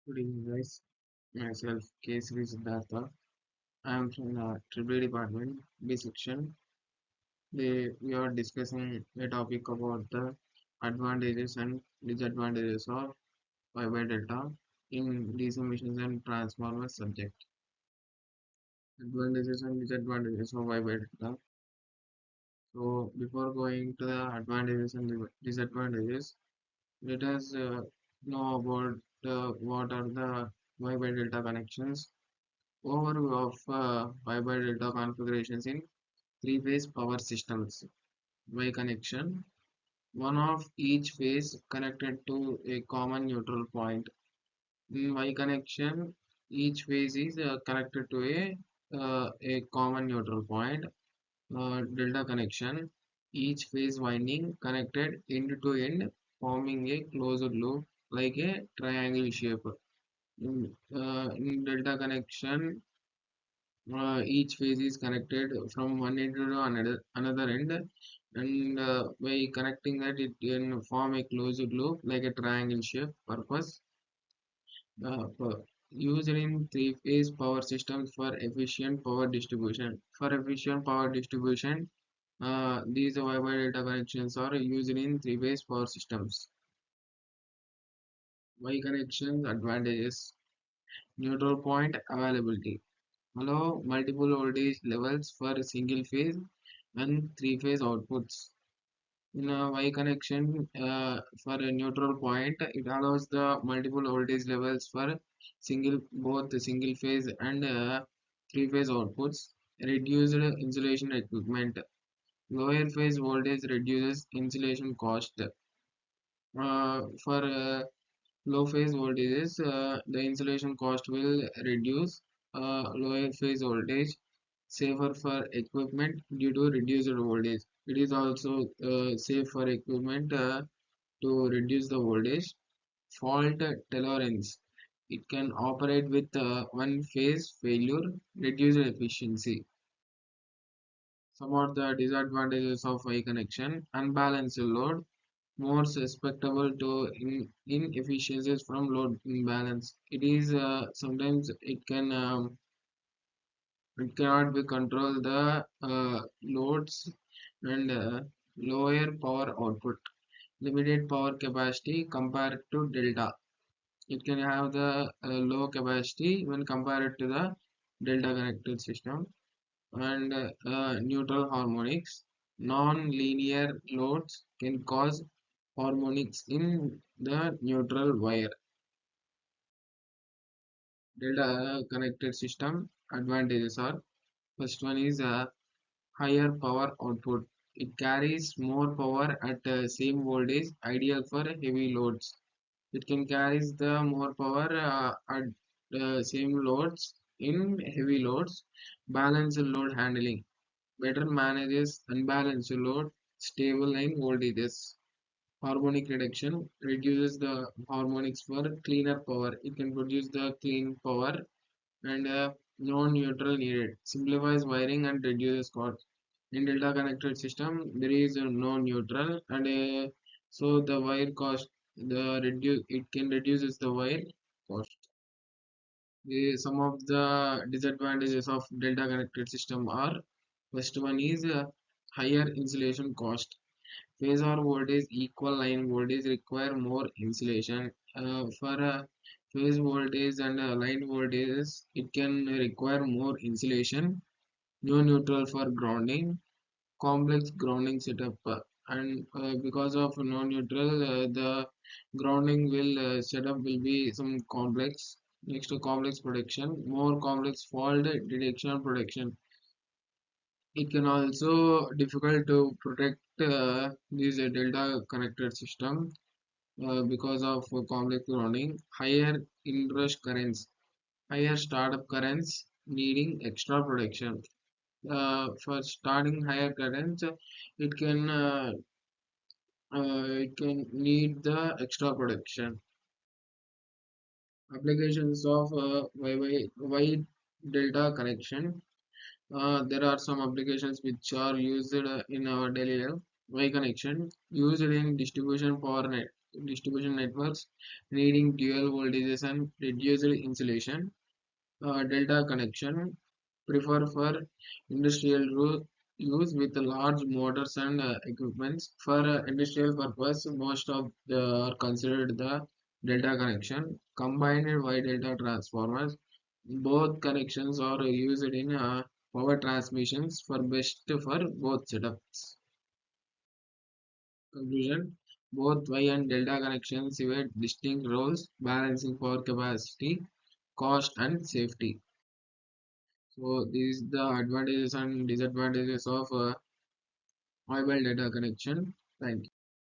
Good evening, guys. Myself, Kesari Siddhartha. I am from the Triple Department, B section. We are discussing a topic about the advantages and disadvantages of fiber delta in DC missions and transformers subject. Advantages and disadvantages of fiber delta. So, before going to the advantages and disadvantages, let us know about what are the fiber delta connections. Overview of fiber delta configurations in three-phase power systems. Y connection. One of each phase connected to a common neutral point. In Y connection, each phase is connected to a common neutral point. Delta connection. Each phase winding connected end to end, forming a closed loop like a triangle shape. In delta connection, each phase is connected from one end to another end, and by connecting that it can form a closed loop like a triangle shape purpose, used in three-phase power systems for efficient power distribution. For efficient power distribution, these Wi-Fi data connections are used in three-phase power systems. Y connections advantages: neutral point availability, allow multiple voltage levels for single phase and three-phase outputs. In a Y connection, for a neutral point, it allows the multiple voltage levels for both the single phase and three-phase outputs. Reduced insulation equipment. Lower phase voltage reduces insulation cost. For low phase voltages, the insulation cost will reduce. Lower phase voltage safer for equipment due to reduced voltage. It is also safe for equipment to reduce the voltage. Fault tolerance. It can operate with one phase failure, reduced efficiency. Some of the disadvantages of high connection: unbalanced load, more susceptible to inefficiencies from load imbalance. It is sometimes it cannot be control the loads and lower power output. Limited power capacity compared to delta. It can have the low capacity when compared to the delta connected system, and neutral harmonics. Non-linear loads can cause harmonics in the neutral wire. Delta connected system advantages are: first one is higher power output. It carries more power at same voltage, ideal for heavy loads. It can carry the more power at same loads in heavy loads. Balanced load handling. Better manages unbalanced load, stable line voltages. Harmonic reduction reduces the harmonics for cleaner power. It can produce the clean power, and non-neutral needed. Simplifies wiring and reduces cost. In delta connected system, there is no neutral, and so the wire cost, the reduce it can reduces the wire cost. Some of the disadvantages of delta connected system are: first one is higher insulation cost. Phasor voltage equal line voltage require more insulation. For phase voltage and line voltages, it can require more insulation. No neutral for grounding, complex grounding setup, and because of no neutral, the grounding will setup will be some complex. Next to complex protection, more complex fault detection and protection. It can also difficult to protect this delta connected system because of complex grounding. Higher inrush currents, higher startup currents needing extra protection. For starting higher currents, it can it can need the extra protection. Applications of wide delta connection. There are some applications which are used in our daily life. Y connection used in distribution power net. distribution networks needing dual voltages and reduced insulation. Delta connection prefer for industrial use with large motors and equipments. For industrial purpose, most of the are considered the delta connection. Combined Y delta transformers. Both connections are used in power transmissions for best for both setups. Conclusion: both Y and delta connections serve distinct roles, balancing power capacity, cost, and safety. So these the advantages and disadvantages of mobile data connection. Thank you.